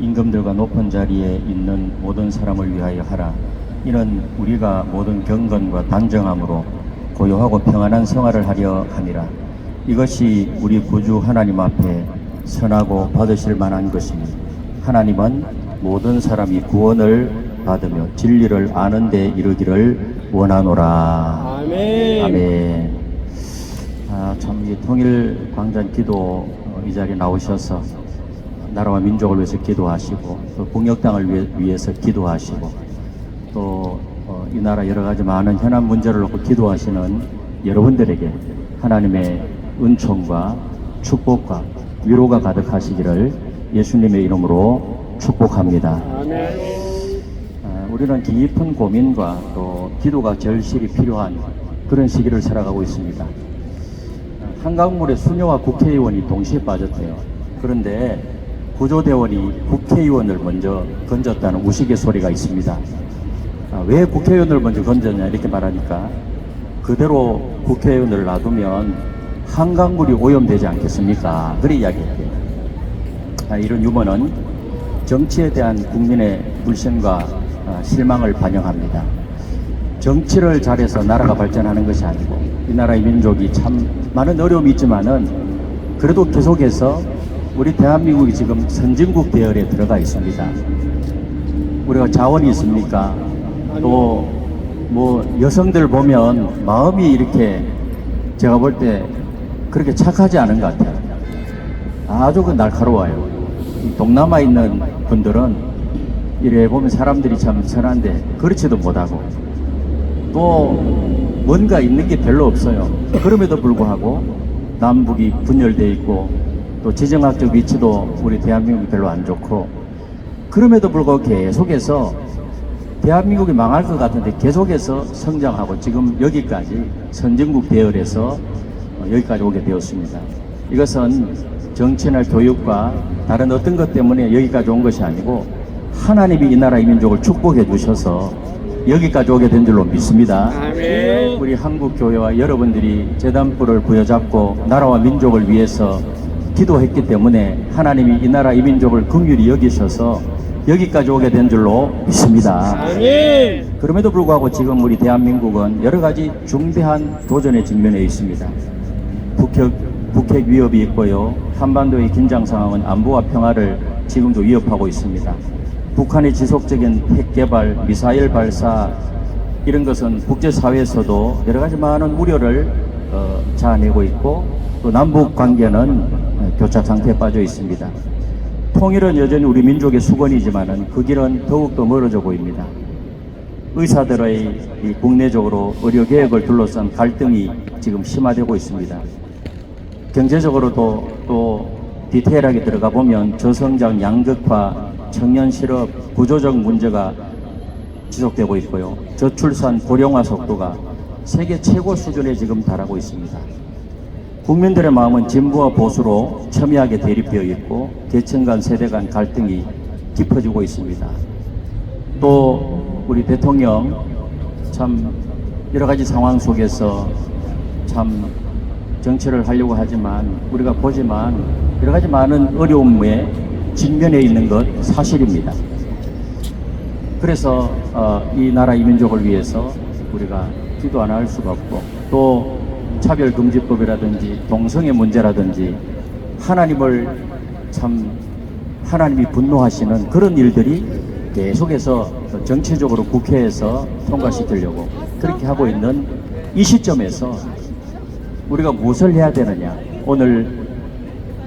임금들과 높은 자리에 있는 모든 사람을 위하여 하라. 이는 우리가 모든 경건과 단정함으로 고요하고 평안한 생활을 하려 함이라. 이것이 우리 구주 하나님 앞에 선하고 받으실 만한 것이니 하나님은 모든 사람이 구원을 받으며 진리를 아는 데 이르기를 원하노라. 아멘. 아멘. 참 이 통일 광장 기도 이 자리에 나오셔서 나라와 민족을 위해서 기도하시고 또 공역당을 위해서 기도하시고 또 이 나라 여러 가지 많은 현안 문제를 놓고 기도하시는 여러분들에게 하나님의 은총과 축복과 위로가 가득하시기를 예수님의 이름으로 축복합니다. 아멘. 우리는 깊은 고민과 또 기도가 절실히 필요한 그런 시기를 살아가고 있습니다. 한강물에 수녀와 국회의원이 동시에 빠졌대요. 그런데 구조대원이 국회의원을 먼저 건졌다는 우스갯소리가 있습니다. 왜 국회의원을 먼저 건졌냐 이렇게 말하니까 그대로 국회의원을 놔두면 한강물이 오염되지 않겠습니까? 그래 이야기해요. 이런 유머는 정치에 대한 국민의 불신과 실망을 반영합니다. 정치를 잘해서 나라가 발전하는 것이 아니고 이 나라의 민족이 참 많은 어려움이 있지만은 그래도 계속해서 우리 대한민국이 지금 선진국 대열에 들어가 있습니다. 우리가 자원이 있습니까? 또 뭐 여성들 보면 마음이 이렇게 제가 볼 때 그렇게 착하지 않은 것 같아요. 아주 날카로워요. 이 동남아에 있는 분들은 이래 보면 사람들이 참 선한데 그렇지도 못하고 또 뭔가 있는 게 별로 없어요. 그럼에도 불구하고 남북이 분열되어 있고 또 지정학적 위치도 우리 대한민국이 별로 안 좋고 그럼에도 불구하고 계속해서 대한민국이 망할 것 같은데 계속해서 성장하고 지금 여기까지 선진국 대열에서 여기까지 오게 되었습니다. 이것은 정치나 교육과 다른 어떤 것 때문에 여기까지 온 것이 아니고 하나님이 이 나라 이 민족을 축복해 주셔서 여기까지 오게 된 줄로 믿습니다. 아멘. 우리 한국교회와 여러분들이 제단불을 부여잡고 나라와 민족을 위해서 기도했기 때문에 하나님이 이 나라 이 민족을 긍휼히 여기셔서 여기까지 오게 된 줄로 믿습니다. 아멘. 그럼에도 불구하고 지금 우리 대한민국은 여러 가지 중대한 도전에 직면해 있습니다. 북핵 위협이 있고요. 한반도의 긴장 상황은 안보와 평화를 지금도 위협하고 있습니다. 북한의 지속적인 핵 개발, 미사일 발사 이런 것은 국제사회에서도 여러 가지 많은 우려를 자아내고 있고 또 남북 관계는 교착 상태에 빠져 있습니다. 통일은 여전히 우리 민족의 수건이지만은 그 길은 더욱더 멀어져 보입니다. 의사들의 이 국내적으로 의료개혁을 둘러싼 갈등이 지금 심화되고 있습니다. 경제적으로도 또 디테일하게 들어가 보면 저성장 양극화, 청년 실업, 구조적 문제가 지속되고 있고요. 저출산 고령화 속도가 세계 최고 수준에 지금 달하고 있습니다. 국민들의 마음은 진보와 보수로 첨예하게 대립되어 있고 계층 간 세대 간 갈등이 깊어지고 있습니다. 또 우리 대통령 참 여러 가지 상황 속에서 참 정치를 하려고 하지만 우리가 보지만 여러 가지 많은 어려움에 직면해 있는 것 사실입니다. 그래서 이 나라 이 민족을 위해서 우리가 기도 안 할 수가 없고 또 차별금지법이라든지 동성애 문제라든지 하나님이 분노하시는 그런 일들이 계속해서 정치적으로 국회에서 통과시키려고 그렇게 하고 있는 이 시점에서 우리가 무엇을 해야 되느냐. 오늘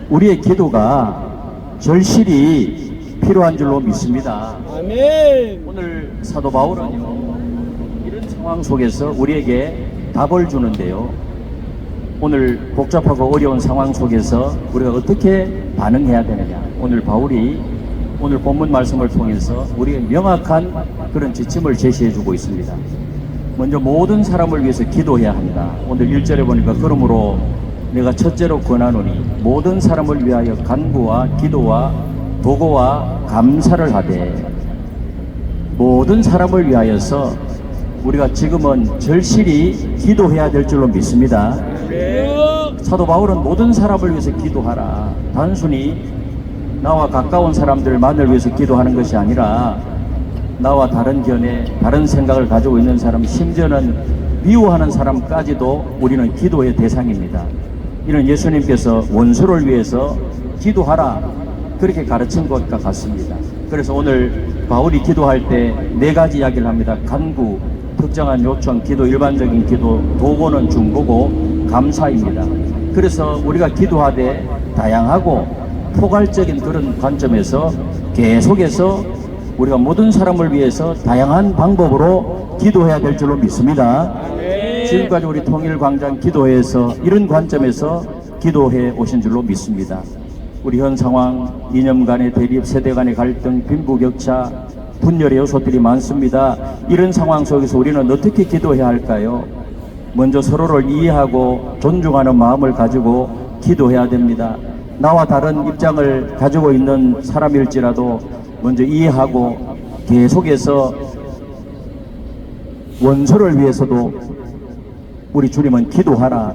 우리의 기도가 절실히 필요한 줄로 믿습니다. 아멘. 오늘 사도 바울은요 이런 상황 속에서 우리에게 답을 주는데요. 오늘 복잡하고 어려운 상황 속에서 우리가 어떻게 반응해야 되느냐. 오늘 바울이 오늘 본문 말씀을 통해서 우리에게 명확한 그런 지침을 제시해 주고 있습니다. 먼저 모든 사람을 위해서 기도해야 합니다. 오늘 1절에 보니까 그러므로 내가 첫째로 권하노니 모든 사람을 위하여 간구와 기도와 도고와 감사를 하되 모든 사람을 위하여서 우리가 지금은 절실히 기도해야 될 줄로 믿습니다. 사도 바울은 모든 사람을 위해서 기도하라. 단순히 나와 가까운 사람들만을 위해서 기도하는 것이 아니라 나와 다른 견해, 다른 생각을 가지고 있는 사람, 심지어는 미워하는 사람까지도 우리는 기도의 대상입니다. 이는 예수님께서 원수를 위해서 기도하라 그렇게 가르친 것과 같습니다. 그래서 오늘 바울이 기도할 때 네 가지 이야기를 합니다. 간구, 특정한 요청, 기도, 일반적인 기도, 도고는 중보고 감사입니다. 그래서 우리가 기도하되 다양하고 포괄적인 그런 관점에서 계속해서 우리가 모든 사람을 위해서 다양한 방법으로 기도해야 될 줄로 믿습니다. 지금까지 우리 통일광장 기도회에서 이런 관점에서 기도해 오신 줄로 믿습니다. 우리 현 상황, 이념 간의 대립, 세대 간의 갈등, 빈부격차, 분열의 요소들이 많습니다. 이런 상황 속에서 우리는 어떻게 기도해야 할까요? 먼저 서로를 이해하고 존중하는 마음을 가지고 기도해야 됩니다. 나와 다른 입장을 가지고 있는 사람일지라도 먼저 이해하고 계속해서 원수를 위해서도 우리 주님은 기도하라,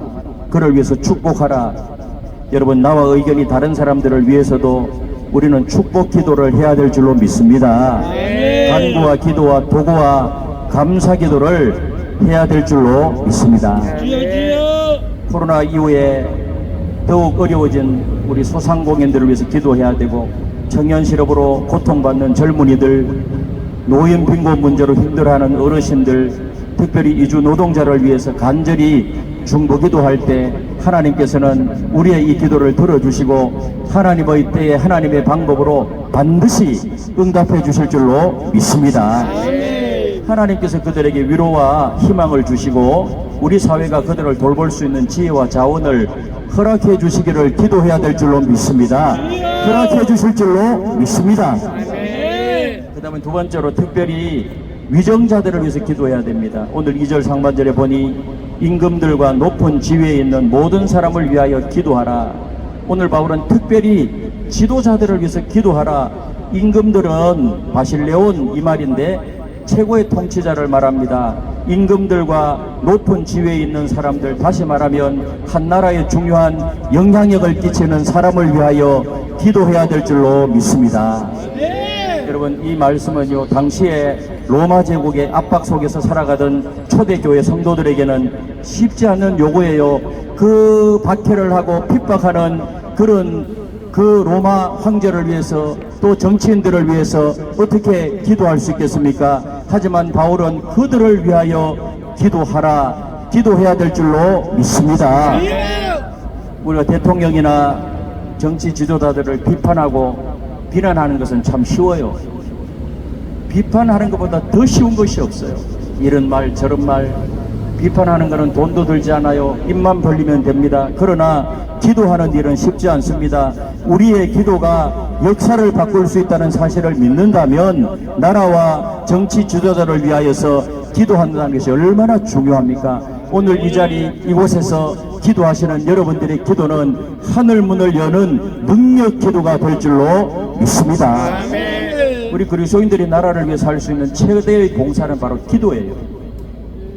그를 위해서 축복하라. 여러분, 나와 의견이 다른 사람들을 위해서도 우리는 축복 기도를 해야 될 줄로 믿습니다. 간구와 기도와 도구와 감사 기도를 해야 될 줄로 믿습니다. 코로나 이후에 더욱 어려워진 우리 소상공인들을 위해서 기도해야 되고, 청년 실업으로 고통받는 젊은이들, 노인 빈곤 문제로 힘들어하는 어르신들, 특별히 이주 노동자를 위해서 간절히 중보 기도할 때 하나님께서는 우리의 이 기도를 들어주시고 하나님의 때에 하나님의 방법으로 반드시 응답해 주실 줄로 믿습니다. 하나님께서 그들에게 위로와 희망을 주시고 우리 사회가 그들을 돌볼 수 있는 지혜와 자원을 허락해 주시기를 기도해야 될 줄로 믿습니다. 허락해 주실 줄로 믿습니다. 그 다음에 두 번째로 특별히 위정자들을 위해서 기도해야 됩니다. 오늘 2절 상반절에 보니 임금들과 높은 지위에 있는 모든 사람을 위하여 기도하라. 오늘 바울은 특별히 지도자들을 위해서 기도하라. 임금들은 바실레온 이 말인데 최고의 통치자를 말합니다. 임금들과 높은 지위에 있는 사람들, 다시 말하면 한 나라에 중요한 영향력을 끼치는 사람을 위하여 기도해야 될 줄로 믿습니다. 여러분, 이 말씀은요, 당시에 로마 제국의 압박 속에서 살아가던 초대교회 성도들에게는 쉽지 않은 요구예요. 그 박해를 하고 핍박하는 그 로마 황제를 위해서, 또 정치인들을 위해서 어떻게 기도할 수 있겠습니까? 하지만 바울은 그들을 위하여 기도하라, 기도해야 될 줄로 믿습니다. 우리가 대통령이나 정치 지도자들을 비판하고 비난하는 것은 참 쉬워요. 비판하는 것보다 더 쉬운 것이 없어요. 이런 말 저런 말, 비판하는 것은 돈도 들지 않아요. 입만 벌리면 됩니다. 그러나 기도하는 일은 쉽지 않습니다. 우리의 기도가 역사를 바꿀 수 있다는 사실을 믿는다면 나라와 정치 지도자를 위하여서 기도한다는 것이 얼마나 중요합니까? 오늘 이 자리 이곳에서 기도하시는 여러분들의 기도는 하늘 문을 여는 능력 기도가 될 줄로 믿습니다. 우리 그리스도인들이 나라를 위해서 할 수 있는 최대의 봉사는 바로 기도예요.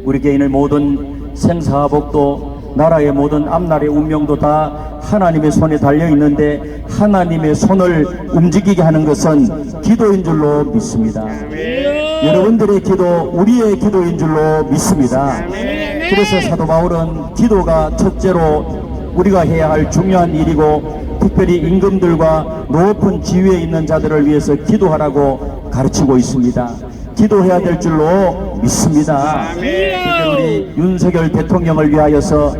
우리 개인의 모든 생사복도, 나라의 모든 앞날의 운명도 다 하나님의 손에 달려 있는데 하나님의 손을 움직이게 하는 것은 기도인 줄로 믿습니다. 여러분들의 기도, 우리의 기도인 줄로 믿습니다. 그래서 사도 바울은 기도가 첫째로 우리가 해야 할 중요한 일이고, 특별히 임금들과 높은 지위에 있는 자들을 위해서 기도하라고 가르치고 있습니다. 기도해야 될 줄로 믿습니다. 특히 우리 윤석열 대통령을 위하여서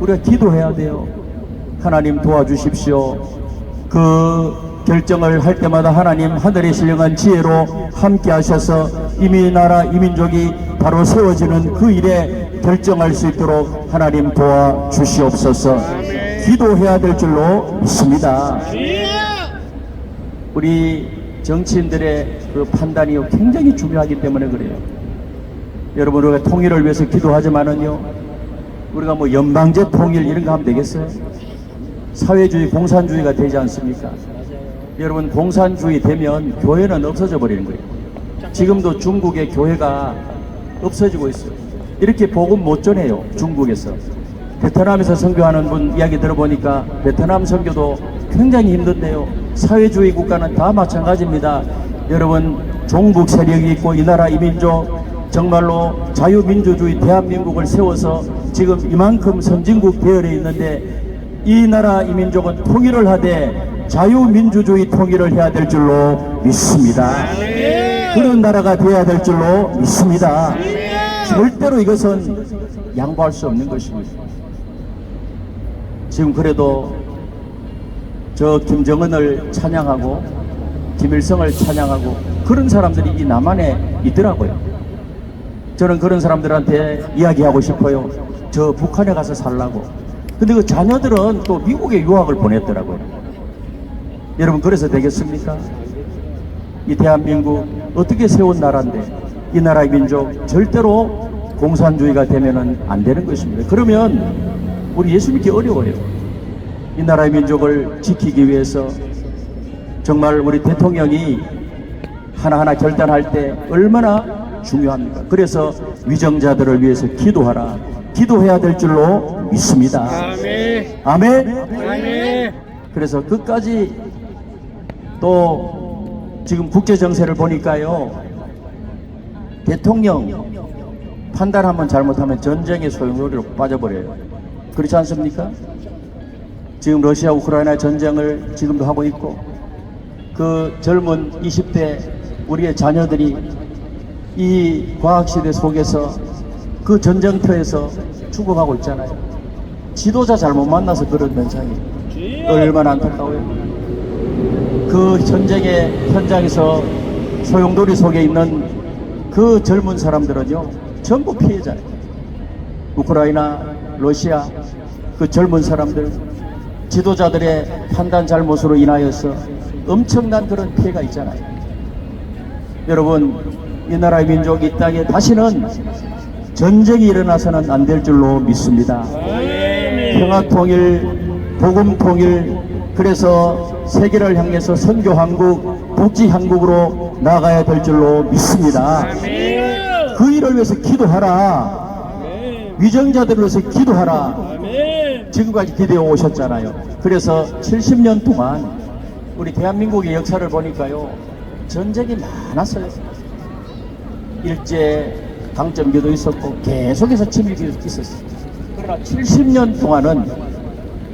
우리가 기도해야 돼요. 하나님 도와주십시오. 그 결정을 할 때마다 하나님 하늘의 신령한 지혜로 함께 하셔서 이미 나라 이민족이 바로 세워지는 그 일에 결정할 수 있도록 하나님 도와주시옵소서. 기도해야 될 줄로 믿습니다. 우리 정치인들의 그 판단이 굉장히 중요하기 때문에 그래요. 여러분, 우리가 통일을 위해서 기도하지만은요, 우리가 뭐 연방제 통일 이런 거 하면 되겠어요? 사회주의, 공산주의가 되지 않습니까? 여러분, 공산주의 되면 교회는 없어져 버리는 거예요. 지금도 중국의 교회가 없어지고 있어요. 이렇게 복음 못 전해요, 중국에서. 베트남에서 선교하는 분 이야기 들어보니까 베트남 선교도 굉장히 힘든데요. 사회주의 국가는 다 마찬가지입니다. 여러분, 종북 세력이 있고 이 나라 이민족 정말로 자유민주주의 대한민국을 세워서 지금 이만큼 선진국 대열에 있는데 이 나라 이민족은 통일을 하되 자유민주주의 통일을 해야 될 줄로 믿습니다. 그런 나라가 되어야 될 줄로 믿습니다. 절대로 이것은 양보할 수 없는 것입니다. 지금 그래도 저 김정은을 찬양하고 김일성을 찬양하고 그런 사람들이 이 남한에 있더라고요. 저는 그런 사람들한테 이야기하고 싶어요. 저 북한에 가서 살라고. 근데 그 자녀들은 또 미국에 유학을 보냈더라고요. 여러분, 그래서 되겠습니까? 이 대한민국 어떻게 세운 나라인데 이 나라의 민족 절대로 공산주의가 되면은 안 되는 것입니다. 그러면 우리 예수 믿기 어려워요. 이 나라의 민족을 지키기 위해서 정말 우리 대통령이 하나하나 결단할 때 얼마나 중요합니까? 그래서 위정자들을 위해서 기도하라. 기도해야 될 줄로 믿습니다. 아멘. 아멘. 아멘. 그래서 끝까지 또 지금 국제 정세를 보니까요, 대통령 판단 한번 잘못하면 전쟁의 소용돌이로 빠져버려요. 그렇지 않습니까? 지금 러시아 우크라이나 전쟁을 지금도 하고 있고 그 젊은 20대 우리의 자녀들이 이 과학시대 속에서 그 전쟁터에서 죽어가고 있잖아요. 지도자 잘못 만나서 그런 현상이 얼마나 안타까워요. 그 전쟁의 현장에서 소용돌이 속에 있는 그 젊은 사람들은요 전부 피해자예요. 우크라이나, 러시아 그 젊은 사람들 지도자들의 판단 잘못으로 인하여서 엄청난 그런 피해가 있잖아요. 여러분, 이 나라의 민족이 이 땅에 다시는 전쟁이 일어나서는 안 될 줄로 믿습니다. 평화통일, 복음통일, 그래서 세계를 향해서 선교한국, 복지한국으로 나가야 될 줄로 믿습니다. 그 일을 위해서 기도하라. 위정자들을 위해서 기도하라. 지금까지 기도해 오셨잖아요. 그래서 70년 동안 우리 대한민국의 역사를 보니까요 전쟁이 많았어요. 일제 강점기도 있었고 계속해서 침입이 있었어요. 그러나 70년 동안은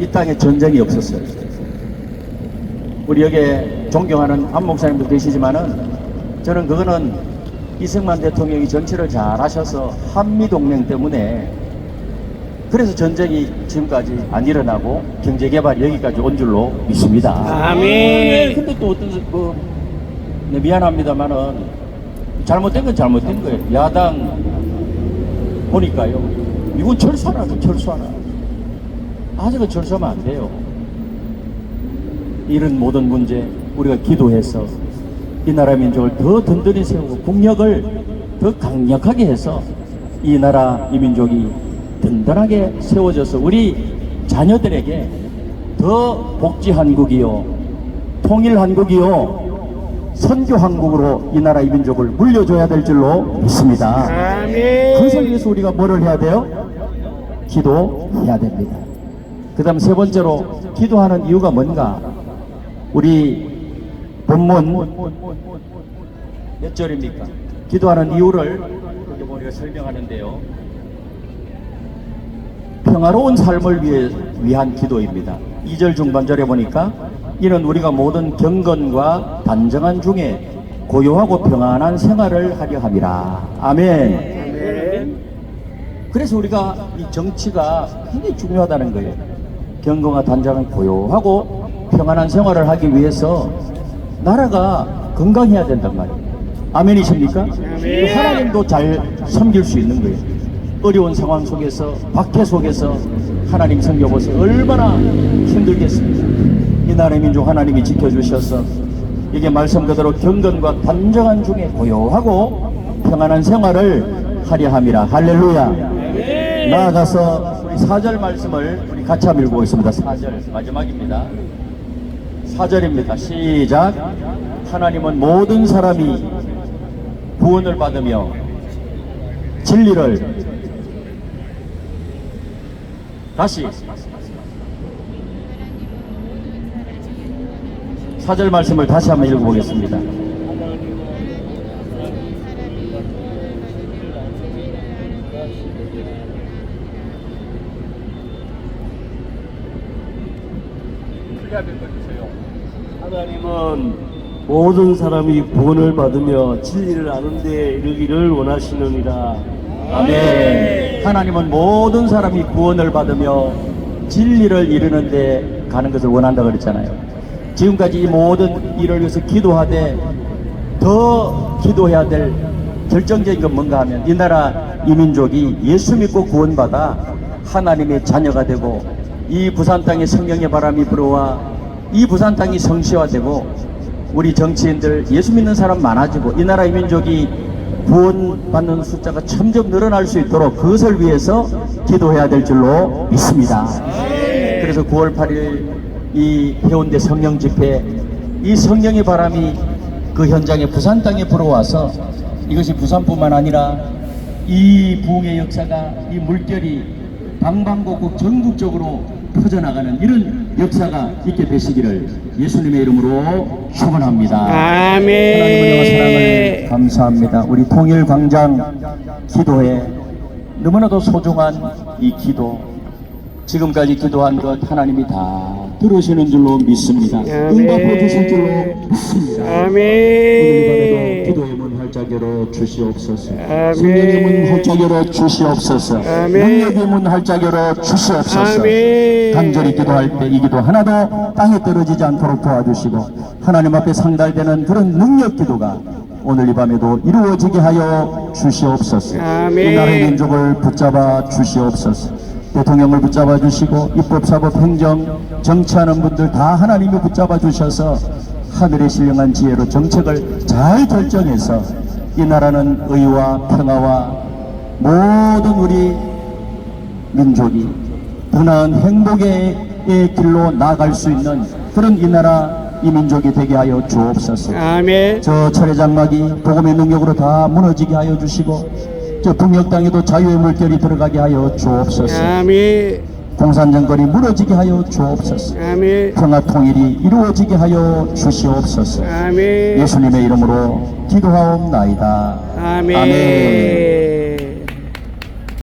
이 땅에 전쟁이 없었어요. 우리 여기에 존경하는 안 목사님도 계시지만은 저는 그거는 이승만 대통령이 정치를 잘 하셔서 한미동맹 때문에 그래서 전쟁이 지금까지 안 일어나고 경제개발이 여기까지 온 줄로 믿습니다. 아멘. 근데 또 어떤 네, 미안합니다만은 잘못된 건 잘못된 거예요. 야당 보니까요 이건 철수하라, 철수하라. 아직은 철수하면 안 돼요. 이런 모든 문제 우리가 기도해서 이 나라 민족을 더 든든히 세우고 국력을 더 강력하게 해서 이 나라 이 민족이 든든하게 세워져서 우리 자녀들에게 더 복지한국이요 통일한국이요 선교한국으로 이 나라 이 민족을 물려줘야 될 줄로 믿습니다. 그것을 위해서 우리가 뭐를 해야 돼요? 기도해야 됩니다. 그 다음 세 번째로 기도하는 이유가 뭔가? 우리 본문 몇 절입니까? 기도하는 이유를 우리가 설명하는데요, 평화로운 삶을 위한 기도입니다. 2절 중반절에 보니까 이는 우리가 모든 경건과 단정한 중에 고요하고 평안한 생활을 하려 함이라. 아멘. 그래서 우리가 이 정치가 굉장히 중요하다는 거예요. 경건과 단정한 고요하고 평안한 생활을 하기 위해서 나라가 건강해야 된단 말이에요. 아멘이십니까? 하나님도 잘 섬길 수 있는 거예요. 어려운 상황 속에서, 박해 속에서 하나님 섬겨보세요. 얼마나 힘들겠습니까? 이 나라의 민족 하나님이 지켜주셔서 이게 말씀 그대로 경건과 단정한 중에 고요하고 평안한 생활을 하려 함이라. 할렐루야. 나아가서 우리 4절 말씀을 우리 같이 한번 읽어보겠습니다. 4절 마지막입니다. 4절입니다. 시작. 하나님은 모든 사람이 구원을 받으며 진리를 다시 4절 말씀을 다시 한번 읽어보겠습니다. 하나님은 모든 사람이 구원을 받으며 진리를 아는 데 이르기를 원하시느니라. 아멘. 하나님은 모든 사람이 구원을 받으며 진리를 이루는데 가는 것을 원한다고 그랬잖아요. 지금까지 이 모든 일을 위해서 기도하되 더 기도해야 될 결정적인 건 뭔가 하면 이 나라 이 민족이 예수 믿고 구원받아 하나님의 자녀가 되고 이 부산 땅에 성령의 바람이 불어와 이 부산 땅이 성시화되고 우리 정치인들 예수 믿는 사람 많아지고 이 나라 이 민족이 구원받는 숫자가 점점 늘어날 수 있도록 그것을 위해서 기도해야 될 줄로 믿습니다. 그래서 9월 8일 이 해운대 성령 집회, 이 성령의 바람이 그 현장에 부산 땅에 불어와서 이것이 부산뿐만 아니라 이 부흥의 역사가 이 물결이 방방곡곡 전국적으로 퍼져나가는 이런 역사가 있게 되시기를 예수님의 이름으로 축원합니다. 아멘. 하나님의 은혜와 사랑을 감사합니다. 우리 통일광장 기도회 너무나도 소중한 이 기도, 지금까지 기도한 것 하나님이 다 들으시는 줄로 믿습니다. 응답해 주실 줄로 믿습니다. 오늘 이 밤에도 아멘. 기도의 문 활짝 열어 주시옵소서. 아멘. 성령의 문 활짝 열어 주시옵소서. 아멘. 능력의 문 활짝 열어 주시옵소서. 아멘. 간절히 기도할 때 이 기도 하나도 땅에 떨어지지 않도록 도와주시고 하나님 앞에 상달되는 그런 능력 기도가 오늘 이 밤에도 이루어지게 하여 주시옵소서. 아멘. 이 나라의 민족을 붙잡아 주시옵소서. 대통령을 붙잡아 주시고 입법, 사법, 행정, 정치하는 분들 다 하나님이 붙잡아 주셔서 하늘의 신령한 지혜로 정책을 잘 결정해서 이 나라는 의와 평화와 모든 우리 민족이 더 나은 행복의 길로 나아갈 수 있는 그런 이 나라 이 민족이 되게 하여 주옵소서. 아멘. 저 철의 장막이 복음의 능력으로 다 무너지게 하여 주시고 저 북녘 땅에도 자유의 물결이 들어가게 하여 주옵소서. 아멘. 공산정권이 무너지게 하여 주옵소서. 아멘. 평화 통일이 이루어지게 하여 주시옵소서. 아멘. 예수님의 이름으로 기도하옵나이다. 아멘. 아멘.